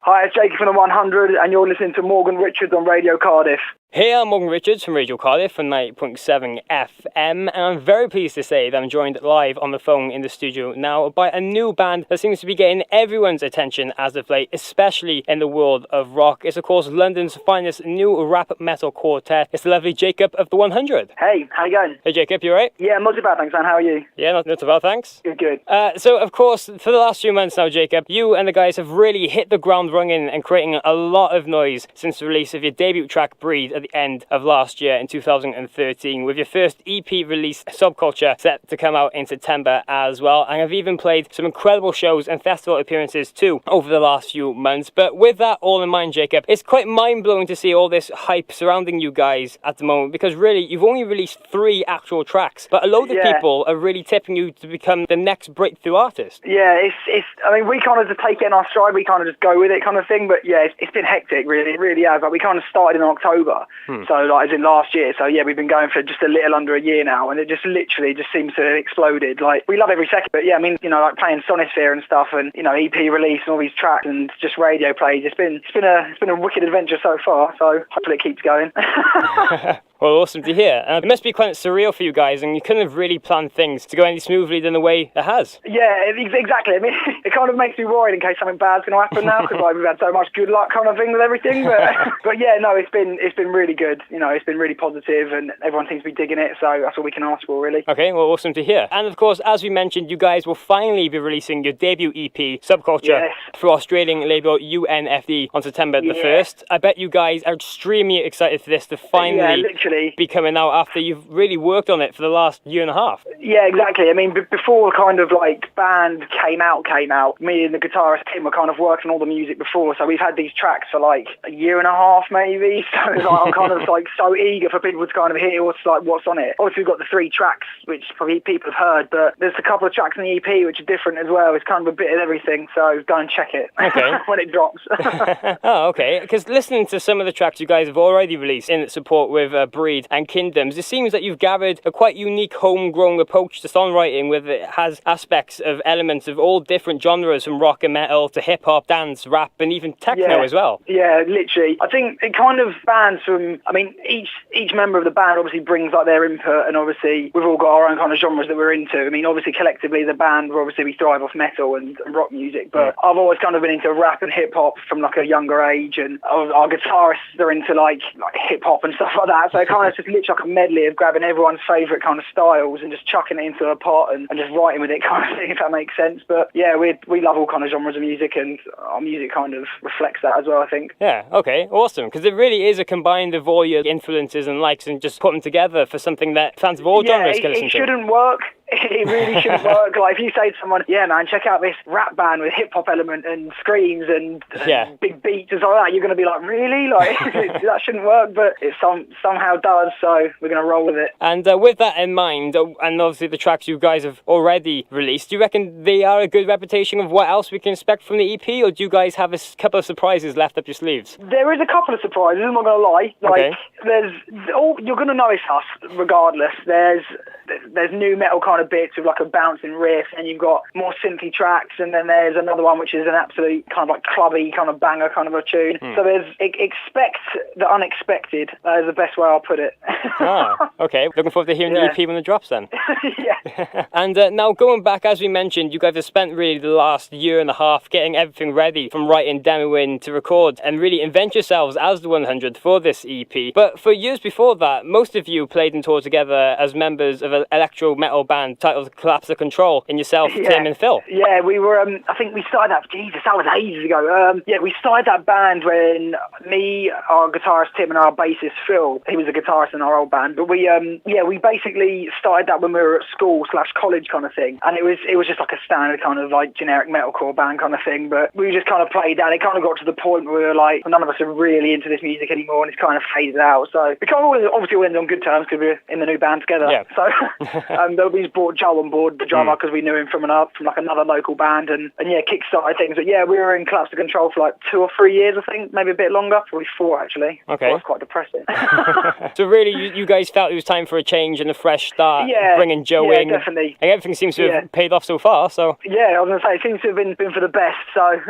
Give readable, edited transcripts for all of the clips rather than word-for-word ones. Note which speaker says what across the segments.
Speaker 1: Hi, it's Jacob from the 100, and you're listening to Morgan Richards on Radio Cardiff.
Speaker 2: Hey, I'm Morgan Richards from Radio Cardiff on 98.7 FM, and I'm very pleased to say that I'm joined live on the phone in the studio now by a new band that seems to be getting everyone's attention as of late, especially in the world of rock. It's, of course, London's finest new rap metal quartet. It's the lovely Jacob of the 100.
Speaker 1: Hey, how you going?
Speaker 2: Hey, Jacob, you alright?
Speaker 1: Yeah, not too bad, thanks, man. How are you?
Speaker 2: Yeah, not too bad, thanks.
Speaker 1: Good.
Speaker 2: So, of course, for the last few months now, Jacob, you and the guys have really hit the ground running and creating a lot of noise since the release of your debut track, Breed, at the end of last year in 2013, with your first EP release, Subculture, set to come out in September as well. And I've even played some incredible shows and festival appearances too over the last few months. But with that all in mind, Jacob, it's quite mind-blowing to see all this hype surrounding you guys at the moment, because really, you've only released 3 actual tracks, but a load of people are really tipping you to become the next breakthrough artist.
Speaker 1: Yeah, it's. I mean, we kind of just take it in our stride, we kind of just go with it kind of thing, but yeah, it's been hectic, really. It really has. Like, we kind of started in October, so like as in last year, so yeah, we've been going for just a little under a year now, and it just literally just seems to have exploded. Like, we love every second, but yeah, I mean, you know, like playing Sonisphere and stuff, and you know, EP release and all these tracks and just radio plays. It's been a wicked adventure so far, so hopefully it keeps going.
Speaker 2: Well, awesome to hear. It must be quite surreal for you guys, and you couldn't have really planned things to go any smoothly than the way it has.
Speaker 1: Yeah, exactly. I mean, it kind of makes me worried in case something bad's going to happen now, because like, we've had so much good luck kind of thing with everything. But yeah, no, it's been really good. You know, it's been really positive, and everyone seems to be digging it. So that's all we can ask for, really. Okay,
Speaker 2: well, awesome to hear. And of course, as we mentioned, you guys will finally be releasing your debut EP, Subculture, through Australian label UNFD on September the 1st. I bet you guys are extremely excited for this to finally be coming out after you've really worked on it for the last year and a half.
Speaker 1: Yeah, exactly. I mean, before kind of like band came out, me and the guitarist Tim were kind of working on all the music before, so we've had these tracks for like a year and a half maybe. So like, I'm kind of like so eager for people to kind of hear what's on it. Obviously, we've got the 3 tracks which probably people have heard, but there's a couple of tracks in the EP which are different as well. It's kind of a bit of everything, so go and check it when it drops.
Speaker 2: Oh, okay. Because listening to some of the tracks you guys have already released in support with Breed and Kingdoms, it seems that you've gathered a quite unique homegrown approach to songwriting, with it has aspects of elements of all different genres, from rock and metal to hip-hop, dance, rap, and even techno as well.
Speaker 1: Yeah, literally. I think it kind of spans from, I mean, each member of the band obviously brings like their input, and obviously we've all got our own kind of genres that we're into. I mean, obviously collectively the band, obviously we thrive off metal and rock music, but I've always kind of been into rap and hip-hop from like a younger age, and our guitarists are into like hip-hop and stuff like that, so it kind of just literally like a medley of grabbing everyone's favourite kind of styles and just chucking it into a pot and just writing with it kind of thing, if that makes sense. But yeah, we love all kind of genres of music, and our music kind of reflects that as well, I think.
Speaker 2: Yeah, okay, awesome, because it really is a combined of all your influences and likes, and just put them together for something that fans of all genres can listen to.
Speaker 1: It shouldn't work. It really shouldn't work. Like, if you say to someone, yeah man, check out this rap band with hip-hop element and screams and big beats and stuff like that, you're going to be like, really? Like, that shouldn't work, but it somehow does, so we're going to roll with it.
Speaker 2: And with that in mind, and obviously the tracks you guys have already released, do you reckon they are a good reputation of what else we can expect from the EP, or do you guys have a couple of surprises left up your sleeves?
Speaker 1: There is a couple of surprises, I'm not going to lie. Like, you're going to notice us regardless. There's new metal kind of bits with like a bouncing riff, and you've got more synthy tracks, and then there's another one which is an absolute kind of like clubby kind of banger kind of a tune. So expect the unexpected. That is the best way I'll put it.
Speaker 2: Okay. Looking forward to hearing the EP when it drops then.
Speaker 1: Yeah.
Speaker 2: And now going back, as we mentioned, you guys have spent really the last year and a half getting everything ready, from writing, demoing to record, and really invent yourselves as the 100 for this EP. But for years before that, most of you played and toured together as members of an electro metal band titled Collapse the Control, in yourself, Tim and Phil.
Speaker 1: Yeah, we were, I think we started that, that was ages ago. We started that band when me, our guitarist Tim, and our bassist Phil, he was a guitarist in our old band, but we basically started that when we were at school / college kind of thing, and it was just like a standard kind of like generic metalcore band kind of thing, but we just kind of played that, and it kind of got to the point where we were like, none of us are really into this music anymore, and it's kind of faded out, so we kind of obviously all ended on good terms because we were in the new band together, so there'll be just brought Joe on board, the drummer, because we knew him from like another local band, and yeah, kickstarted things. But yeah, we were in Collapse to Control for like 2 or 3 years, I think, maybe a bit longer, probably 4 actually.
Speaker 2: Okay.
Speaker 1: That was quite depressing.
Speaker 2: So really, you guys felt it was time for a change and a fresh start, bringing Joe in.
Speaker 1: Yeah, definitely.
Speaker 2: And everything seems to have paid off so far, so...
Speaker 1: Yeah, I was going to say, it seems to have been for the best, so...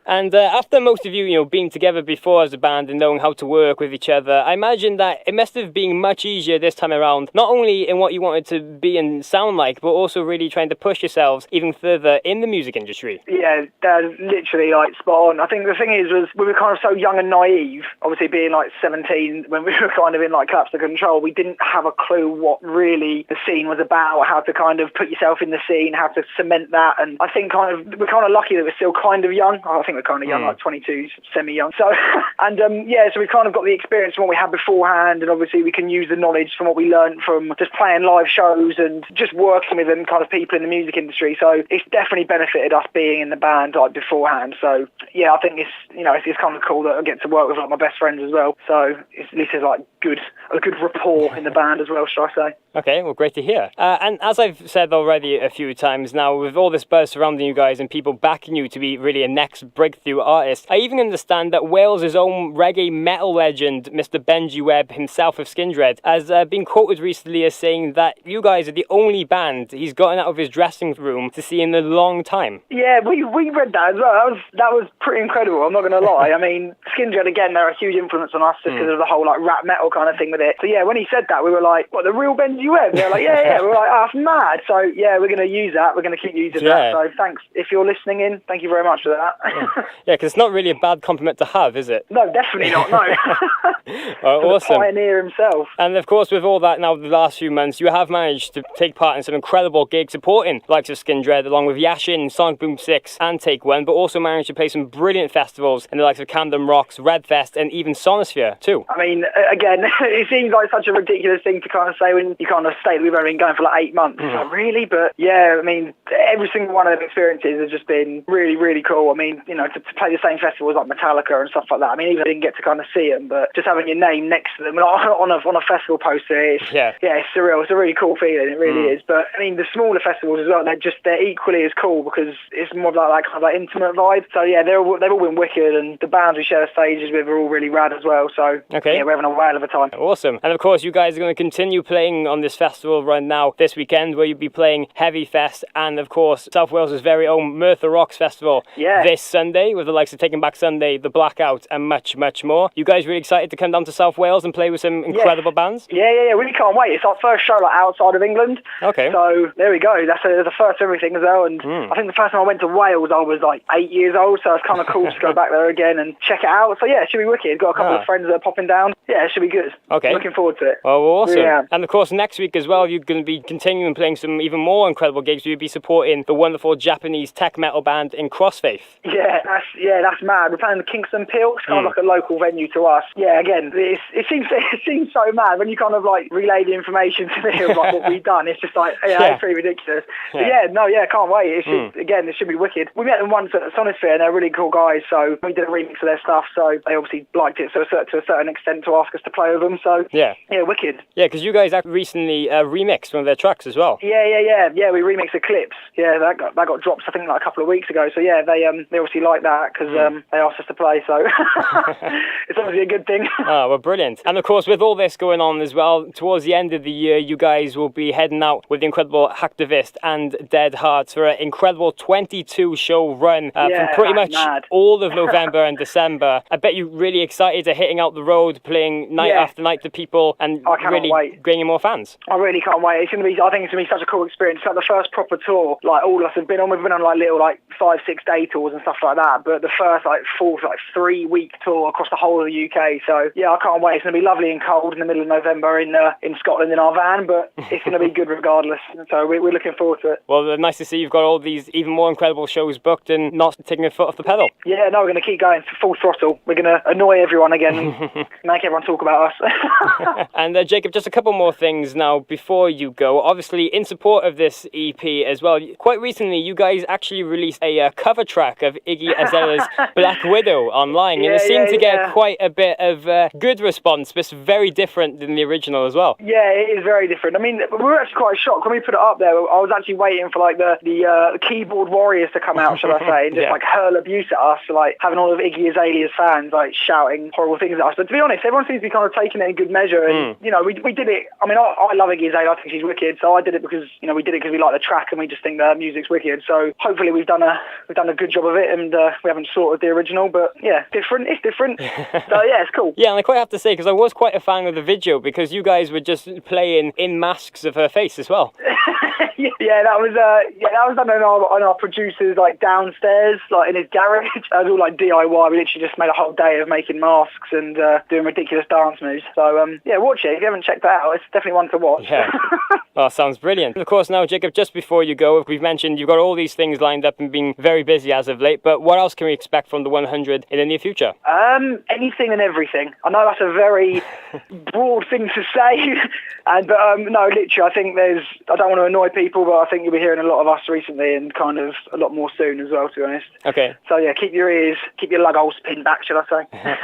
Speaker 2: And after most of you, being together before as a band and knowing how to work with each other, I imagine that it must have been much easier this time around, not only in what you wanted to be and sound like, but also really trying to push yourselves even further in the music industry.
Speaker 1: Yeah, that's literally like spot on. I think the thing was we were kind of so young and naive, obviously being like 17 when we were kind of in like Collapse to Control, we didn't have a clue what really the scene was about, how to kind of put yourself in the scene, how to cement that. And I think we're kind of lucky that we're still kind of young. I think we're kind of young, like 22, semi-young. So, and so we kind of got the experience from what we had beforehand, and obviously we can use the knowledge from what we learned from just playing live shows and just working with them kind of people in the music industry. So it's definitely benefited us being in the band like beforehand. So yeah, I think it's kind of cool that I get to work with like my best friends as well. So at least there's like a good rapport in the band as well, should I say.
Speaker 2: Okay, well, great to hear. And as I've said already a few times now, with all this buzz surrounding you guys and people backing you to be really a next breakthrough artist, I even understand that Wales' own reggae metal legend, Mr. Benji Webb himself of Skindreds, has been quoted recently as saying that you guys are the only band he's gotten out of his dressing room to see in a long time. Yeah,
Speaker 1: we read that as well. That was pretty incredible, I'm not going to lie. I mean, Skindred, again, they're a huge influence on us just because of the whole like rap metal kind of thing with it. So yeah, when he said that, we were like, what, the real Benji Webb? They're like, yeah. We were like, oh, that's mad. So yeah, we're going to use that. We're going to keep using that. So thanks. If you're listening in, thank you very much for that.
Speaker 2: Yeah, because it's not really a bad compliment to have, is it?
Speaker 1: No, definitely not, no.
Speaker 2: Awesome.
Speaker 1: The pioneer himself.
Speaker 2: And of course, with all that now, the last few months, you have managed to take part in some incredible gigs supporting the likes of Skindred, along with Yashin, Sonic Boom 6 and Take One, but also managed to play some brilliant festivals in the likes of Camden Rocks, Red Fest and even Sonosphere too.
Speaker 1: I mean, again, it seems like such a ridiculous thing to kind of say when you kind of state that we've only been going for like 8 months. It's like, really? But yeah, I mean, every single one of them experiences has just been really, really cool. I mean, to play the same festivals like Metallica and stuff like that. I mean, even I didn't get to kind of see them, but just having your name next to them on a festival poster, it's surreal. It's a really cool feeling. It really is. But I mean, the smaller festivals as well, they're equally as cool because it's more like that kind of like intimate vibe. So yeah, they've all been wicked, and the bands we share stages with are all really rad as well. So yeah, we're having a whale of a time.
Speaker 2: Awesome. And of course, you guys are going to continue playing on this festival run now this weekend, where you'll be playing Heavy Fest and of course South Wales' very own Merthyr Rock Festival this Sunday, with the likes of Taking Back Sunday, The Blackout and much, much more. You guys really excited to come down to South Wales and play with some incredible bands? Yeah, really can't wait. It's our first show like outside of England. Okay. So there we go. That's the first everything as well. And I think the first time I went to Wales, I was like 8 years old, so it's kind of cool to go back there again and check it out. So yeah, it should be wicked. Got a couple of friends that are popping down. Yeah, it should be good. Okay. Looking forward to it. Oh, awesome. Yeah. And of course, next week as well, you're going to be continuing playing some even more incredible gigs. You'll be supporting the wonderful Japanese tech metal band in Crossfaith. Yeah, that's mad. We're playing the Kingston Peel. It's kind of like a local venue to us. Yeah, again, it seems so mad when you kind of like relay the information to me of like what we've done. It's just like, it's pretty ridiculous. But can't wait. It should be wicked. We met them once at Sonosphere, and they're really cool guys. So we did a remix of their stuff. So they obviously liked it to a certain extent to ask us to play with them. So yeah, wicked. Yeah, because you guys recently remixed one of their tracks as well. Yeah. We remixed Eclipse. Yeah, that got dropped I think like a couple of weeks ago. So yeah, they obviously like that because they asked us to play. So it's obviously a good thing. Oh, well, brilliant. And of course, with all this going on as well, towards the end of the year, you guys will be heading out with the incredible Hacktivist and Dead Hearts for an incredible 22-show run from pretty much all of November and December. I bet you're really excited to hitting out the road, playing night after night to people, and really bringing more fans. I really can't wait. I think it's going to be such a cool experience. It's like the first proper tour like all of us have been on. We've been on like little like 5-6 day tours and stuff like that, but the first like full 3-week tour across the whole of the UK. So yeah, I can't wait. It's going to be lovely and cold in the middle of November in Scotland in our van, but it's going to be good regardless. So we're looking forward to it. Well, nice to see you've got all these even more incredible shows booked and not taking a foot off the pedal. Yeah, no, we're going to keep going full throttle. We're going to annoy everyone again and make everyone talk about us. And Jacob, just a couple more things now before you go. Obviously, in support of this EP as well, quite recently you guys actually released a cover track of Iggy Azalea's Black Widow online, and it seemed to get quite a bit of good response, but it's very different than the original as well.
Speaker 1: Yeah, it is very different. I mean, we were actually quite shocked when we put it up there. I was actually waiting for like the keyboard warriors to come out, shall I say, and just like hurl abuse at us, like having all of Iggy Azalea's fans like shouting horrible things at us. But to be honest, everyone seems to be kind of taking it in good measure, and you know, we did it. I mean, I love Iggy Azalea. I think she's wicked. So I did it because, you know, we did it because we like the track and we just think the music's wicked. So hopefully we've done a good job of it, and we haven't sorted the original. But yeah, different. It's different. So yeah, it's cool.
Speaker 2: Yeah, and I quite have to say, because I was quite a fan of the video, because you guys were just playing in masks of her face as well.
Speaker 1: Yeah, that was done on our producer's like downstairs, like in his garage. That was all like DIY. We literally just made a whole day of making masks and doing ridiculous dance moves. So yeah, watch it. If you haven't checked that out, it's definitely one to watch.
Speaker 2: Yeah. Oh, sounds brilliant. Of course, now, Jacob, just before you go, we've mentioned you've got all these things lined up and been very busy as of late, but what else can we expect from the 100 in the near future?
Speaker 1: Anything and everything. I know that's a very broad thing to say, but no, literally, I think I don't want to annoy people, but I think you'll be hearing a lot of us recently, and kind of a lot more soon as well, to be honest.
Speaker 2: Okay.
Speaker 1: So yeah, keep your lug holes pinned back, shall I say.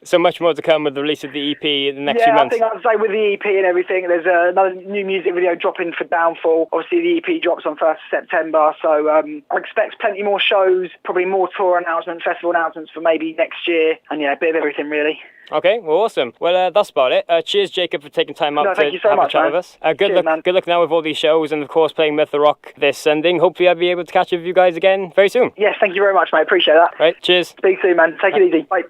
Speaker 2: So much more to come with the release of the EP in the next few months.
Speaker 1: Yeah, I think I'd say with the EP and everything, there's another new music video dropping for Downfall. Obviously, the EP drops on 1st of September, so I expect plenty more shows, probably more tour announcements, festival announcements for maybe next year, and yeah, a bit of everything really. Okay,
Speaker 2: well, awesome. Well, that's about it. Cheers, Jacob, for taking time out to have a chat with us. Good luck now with all these shows, and of course playing Merthyr Rock this Sunday. Hopefully I'll be able to catch up with you guys again very soon.
Speaker 1: Yes, thank you very much, mate. Appreciate that.
Speaker 2: Right, cheers.
Speaker 1: Speak soon, man. Take it easy. Bye.